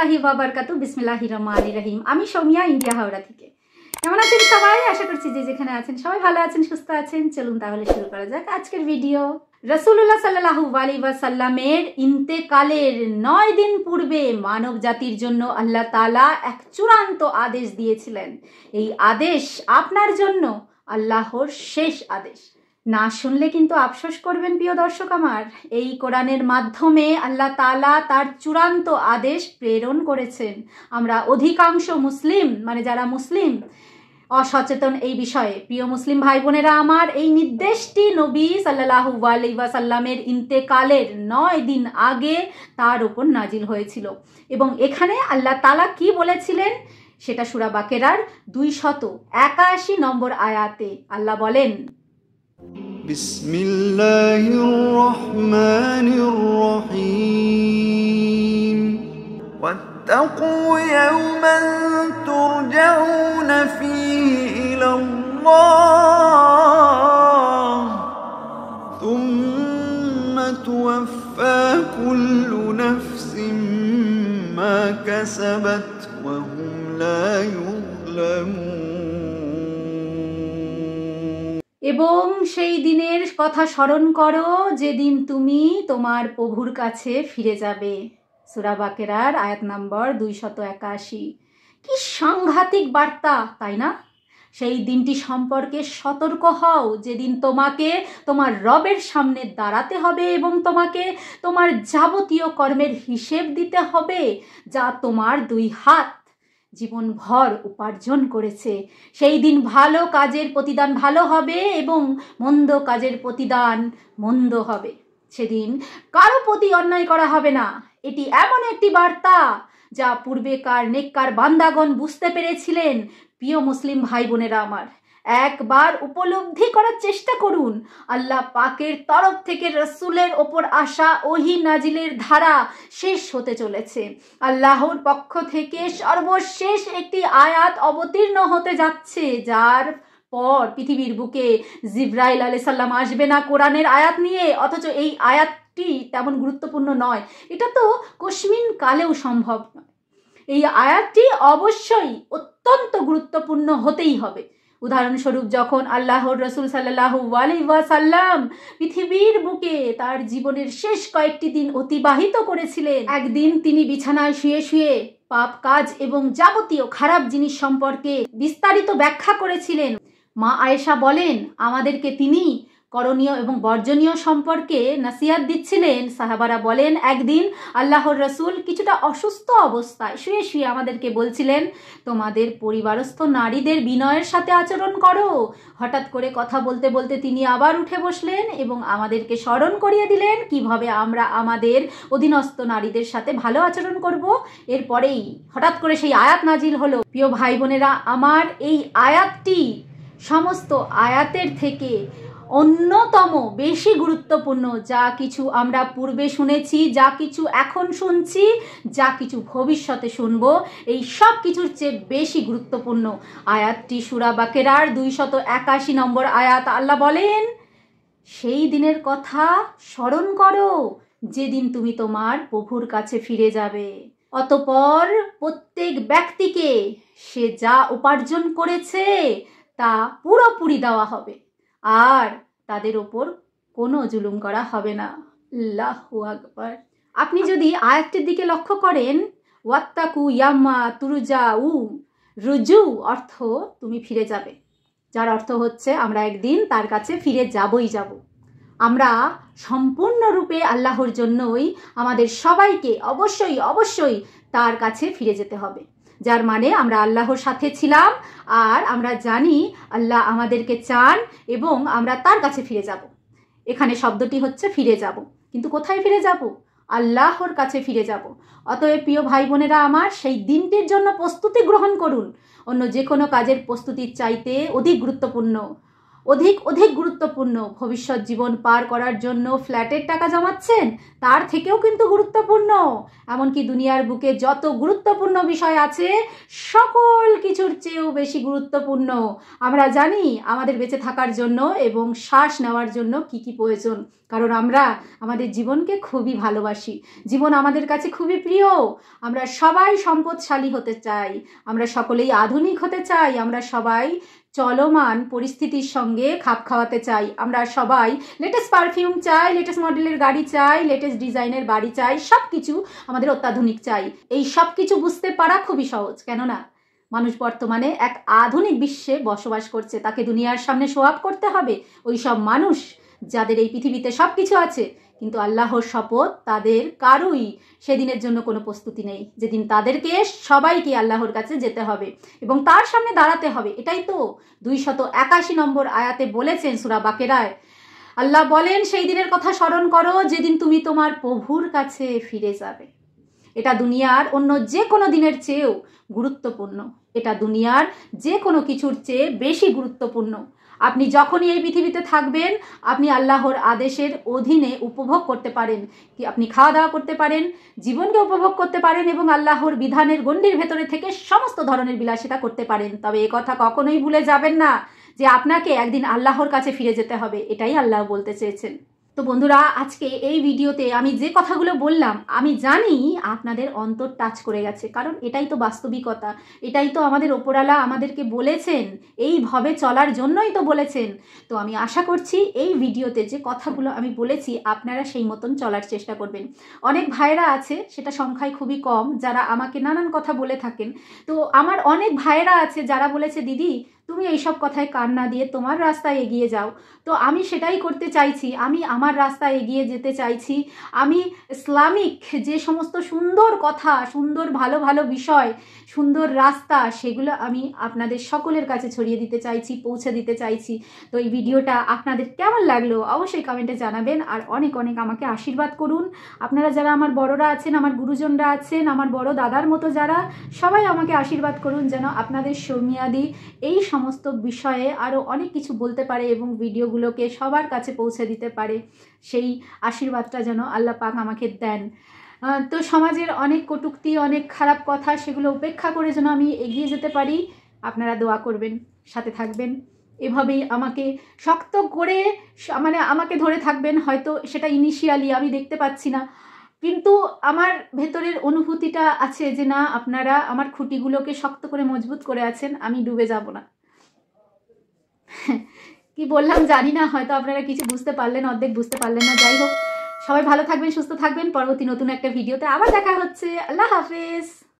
রহমতুল্লাহি ওয়া বারাকাতুহু। বিসমিল্লাহির রহমানির রহিম। আমি সৌমিয়া, ইন্ডিয়া, হাওড়া থেকে। কেমন আছেন সবাই? আশা করছি যে যেখানে আছেন সবাই ভালো আছেন, সুস্থ আছেন। চলুন তাহলে শুরু করা যাক আজকের ভিডিও। রাসূলুল্লাহ সাল্লাল্লাহু আলাইহি ওয়াসাল্লামের ইন্তেকালের 9 দিন পূর্বে মানব জাতির জন্য আল্লাহ তাআলা এক চূড়ান্ত আদেশ দিয়েছিলেন। এই আদেশ আপনার জন্য আল্লাহর শেষ আদেশ। না শুনলে কিন্তু আফসোস করবেন প্রিয় দর্শক আমার। এই কোরআনের মাধ্যমে আল্লাহ তাআলা তার চূড়ান্ত আদেশ প্রেরণ করেছেন। আমরা অধিকাংশ মুসলিম, মানে যারা মুসলিম, অসচেতন এই বিষয়ে। প্রিয় মুসলিম ভাই বোনেরা আমার, এই নির্দেশটি নবী সাল্লাল্লাহু আলাইহি ওয়াসাল্লামের ইন্তেকালের 9 দিন আগে তার উপর নাজিল হয়েছিল। এবং এখানে আল্লাহ তাআলা কি বলেছিলেন সেটা সূরা বাকেরার 281 নম্বর আয়াতে আল্লাহ বলেন, বিসমিল্লাহির রহমানির রহিম ওয়াত্তাকু ইয়াওমান তুরজাউনা ফীহি ইলাল্লাহ থুম্মা তুওয়াফফা কুল্লু নাফসিন মা কাসাবাত ওয়া হুম লা ইউযলামুন। এবং সেই দিনের কথা স্মরণ করো যেদিন তুমি তোমার প্রভুর কাছে ফিরে যাবে। সূরা বাকেরার আয়াত নম্বর 281। কি সাংঘাতিক বার্তা, তাই না? সেই দিনটি সম্পর্কে সতর্ক হও, যেদিন তোমাকে তোমার রবের সামনে দাঁড়াতে হবে এবং তোমাকে তোমার যাবতীয় কর্মের হিসেব দিতে হবে, যা তোমার 2 হাত জীবনভর উপার্জন করেছে। সেই দিন ভালো কাজের প্রতিদান ভালো হবে এবং মন্দ কাজের প্রতিদান মন্দ হবে। সেদিন কারো প্রতি অন্যায় করা হবে না। এটি এমন একটি বার্তা যা পূর্বেকার নেককার বান্দাগণ বুঝতে পেরেছিলেন। প্রিয় মুসলিম ভাই বোনেরা আমার, একবার উপলব্ধি করার চেষ্টা করুন। আল্লাহ পাকের তরফ থেকে রাসূলের ওপর আসা ওহী নাজিলের ধারা শেষ হতে চলেছে। আল্লাহর পক্ষ থেকে সর্বশেষ একটি আয়াত অবতীর্ণ হতে যাচ্ছে, যার পর পৃথিবীর বুকে জিবরাইল আলাইহিস সালাম আসবে না কোরআনের আয়াত নিয়ে। অথচ এই আয়াতটি তেমন গুরুত্বপূর্ণ নয়, এটা তো কসমিন কালেও সম্ভব নয়। এই আয়াতটি অবশ্যই অত্যন্ত গুরুত্বপূর্ণ হতেই হবে। উদাহরণস্বরূপ, যখন আল্লাহর রাসূল সাল্লাল্লাহু আলাইহি ওয়াসাল্লাম পৃথিবীর বুকে তার জীবনের শেষ কয়েকটি দিন অতিবাহিত করেছিলেন, একদিন তিনি বিছানায় শুয়ে শুয়ে পাপ কাজ এবং যাবতীয় খারাপ জিনিস সম্পর্কে বিস্তারিত ব্যাখ্যা করেছিলেন। মা আয়েশা বলেন, আমাদেরকে তিনি করণীয় এবং বর্জনীয় সম্পর্কে নসিহত দিচ্ছিলেন। সাহাবারা বলেন, একদিন আল্লাহর রাসূল কিছুটা অসুস্থ অবস্থায় শুয়ে শুয়ে আমাদেরকে বলছিলেন, তোমাদের পরিবারস্থ নারীদের বিনয়ের সাথে আচরণ করো। হঠাৎ করে কথা বলতে বলতে তিনি আবার উঠে বসলেন এবং আমাদেরকে স্মরণ করিয়ে দিলেন কিভাবে আমরা আমাদের অধীনস্থ নারীদের সাথে ভালো আচরণ করব। এরপরেই হঠাৎ করে সেই আয়াত নাজিল হলো। প্রিয় ভাই বোনেরা আমার, এই আয়াতটি সমস্ত আয়াতের থেকে অন্যতম বেশি গুরুত্বপূর্ণ। যা কিছু আমরা পূর্বে শুনেছি, যা কিছু এখন শুনছি, যা কিছু ভবিষ্যতে শুনবো, এই সব কিছুর চেয়ে বেশি গুরুত্বপূর্ণ। আয়াতটি সূরা বাকেরার 281 নম্বর আয়াত। আল্লাহ বলেন, সেই দিনের কথা স্মরণ করো যেদিন তুমি তোমার প্রভুর কাছে ফিরে যাবে। অতঃপর প্রত্যেক ব্যক্তিকে সে যা উপার্জন করেছে তা পুরোপুরি দেওয়া হবে, আর তাদের ওপর কোনো জুলুম করা হবে না। আল্লাহু আকবার। আপনি যদি আয়াতটির দিকে লক্ষ্য করেন, ওয়াত্তাকু ইয়ামা তুরজাউ, রুজু অর্থ তুমি ফিরে যাবে, যার অর্থ হচ্ছে আমরা একদিন তার কাছে ফিরে যাবই যাব। আমরা সম্পূর্ণরূপে আল্লাহর জন্যই আমাদের সবাইকে অবশ্যই অবশ্যই তার কাছে ফিরে যেতে হবে, যার মানে আমরা আল্লাহর সাথে ছিলাম আর আমরা জানি আল্লাহ আমাদেরকে চান এবং আমরা তার কাছে ফিরে যাব। এখানে শব্দটি হচ্ছে ফিরে যাব, কিন্তু কোথায় ফিরে যাব? আল্লাহর কাছে ফিরে যাব। অতএব প্রিয় ভাই বোনেরা আমার, সেই দিনটির জন্য প্রস্তুতি গ্রহণ করুন। অন্য যে কোনো কাজের প্রস্তুতির চাইতে অধিক গুরুত্বপূর্ণ অধিক অধিক গুরুত্বপূর্ণ। ভবিষ্যৎ জীবন পার করার জন্য ফ্ল্যাটের টাকা জমাচ্ছেন, তার থেকেও কিন্তু গুরুত্বপূর্ণ। এমনকি দুনিয়ার বুকে যত গুরুত্বপূর্ণ বিষয় আছে সকল কিছুর চেয়েও বেশি গুরুত্বপূর্ণ। আমরা জানি আমাদের বেঁচে থাকার জন্য এবং শ্বাস নেওয়ার জন্য কি কি প্রয়োজন, কারণ আমরা আমাদের জীবনকে খুবই ভালোবাসি, জীবন আমাদের কাছে খুবই প্রিয়। আমরা সবাই সম্পদশালী হতে চাই, আমরা সকলেই আধুনিক হতে চাই, আমরা সবাই চলমান পরিস্থিতির সঙ্গে খাপ খাওয়াতে চাই, আমরা সবাই লেটেস্ট পারফিউম চাই, লেটেস্ট মডেলের গাড়ি চাই, লেটেস্ট ডিজাইনের বাড়ি চাই, সব কিছু আমাদের অত্যাধুনিক চাই। এই সব কিছু বুঝতে পারা খুবই সহজ, কেননা মানুষ বর্তমানে এক আধুনিক বিশ্বে বসবাস করছে, তাকে দুনিয়ার সামনে শো আপ করতে হবে। ওই সব মানুষ যাদের এই পৃথিবীতে সব কিছু আছে, কিন্তু আল্লাহর শপথ তাদের কারোই সেদিনের জন্য কোনো প্রস্তুতি নেই, যেদিন তাদেরকে সবাইকে আল্লাহর কাছে যেতে হবে এবং তার সামনে দাঁড়াতে হবে। এটাই তো 281 নম্বর আয়াতে বলেছেন সূরা বাকেরায়। আল্লাহ বলেন, সেই দিনের কথা স্মরণ করো যেদিন তুমি তোমার প্রভুর কাছে ফিরে যাবে। এটা দুনিয়ার অন্য যে কোনো দিনের চেয়েও গুরুত্বপূর্ণ, এটা দুনিয়ার যে কোনো কিছুর চেয়ে বেশি গুরুত্বপূর্ণ। আপনি যখনই এই পৃথিবীতে থাকবেন, আপনি আল্লাহর আদেশের অধীনে উপভোগ করতে পারেন, কি আপনি খাওয়া দাওয়া করতে পারেন, জীবনকে উপভোগ করতে পারেন এবং আল্লাহর বিধানের গণ্ডির ভেতরে থেকে সমস্ত ধরনের বিলাসিতা করতে পারেন। তবে এ কথা কখনোই ভুলে যাবেন না যে আপনাকে একদিন আল্লাহর কাছে ফিরে যেতে হবে, এটাই আল্লাহ বলতে চেয়েছেন। তো বন্ধুরা, আজকে এই ভিডিওতে আমি যে কথাগুলো বললাম, আমি জানি আপনাদের অন্তর টাচ করে গেছে, কারণ এটাই তো বাস্তবিকতা, এটাই তো আমাদের ওপরওয়ালা আমাদেরকে বলেছেন, এইভাবে চলার জন্যই তো বলেছেন। তো আমি আশা করছি এই ভিডিওতে যে কথাগুলো আমি বলেছি আপনারা সেই মতন চলার চেষ্টা করবেন। অনেক ভাইয়েরা আছে, সেটা সংখ্যায় খুবই কম, যারা আমাকে নানান কথা বলে থাকেন। তো আমার অনেক ভাইয়েরা আছে যারা বলেছে, দিদি তুমি এইসব কথায় কান না দিয়ে তোমার রাস্তায় এগিয়ে যাও। তো আমি সেটাই করতে চাইছি, আমি আমার রাস্তায় এগিয়ে যেতে চাইছি। আমি ইসলামিক যে সমস্ত সুন্দর কথা, সুন্দর ভালো ভালো বিষয়, সুন্দর রাস্তা, সেগুলো আমি আপনাদের সকলের কাছে ছড়িয়ে দিতে চাইছি, পৌঁছে দিতে চাইছি। তো এই ভিডিওটা আপনাদের কেমন লাগলো অবশ্যই কমেন্টে জানাবেন, আর অনেক অনেক আমাকে আশীর্বাদ করুন। আপনারা যারা আমার বড়রা আছেন, আমার গুরুজনরা আছেন, আমার বড় দাদার মতো যারা, সবাই আমাকে আশীর্বাদ করুন যেন আপনাদের সৌমিয়াদি এই সমস্ত বিষয়ে আরও অনেক কিছু বলতে পারে এবং ভিডিওগুলোকে সবার কাছে পৌঁছে দিতে পারে। সেই আশীর্বাদটা যেন আল্লাহ পাক আমাকে দেন। তো সমাজের অনেক কটূক্তি, অনেক খারাপ কথা, সেগুলো উপেক্ষা করে যেন আমি এগিয়ে যেতে পারি। আপনারা দোয়া করবেন, সাথে থাকবেন, এভাবেই আমাকে শক্ত করে আমাকে ধরে থাকবেন। হয়তো সেটা ইনিশিয়ালি আমি দেখতে পাচ্ছি না, কিন্তু আমার ভেতরের অনুভূতিটা আছে যে না, আপনারা আমার খুঁটিগুলোকে শক্ত করে মজবুত করে আছেন, আমি ডুবে যাব না। কি বললাম জানি না, হয়তো আপনারা কিছু বুঝতে পারলেন, অর্ধেক বুঝতে পারলেন না। যাই হোক, সবাই ভালো থাকবেন, সুস্থ থাকবেন। পরবর্তী নতুন একটা ভিডিওতে আবার দেখা হচ্ছে। আল্লাহ হাফেজ।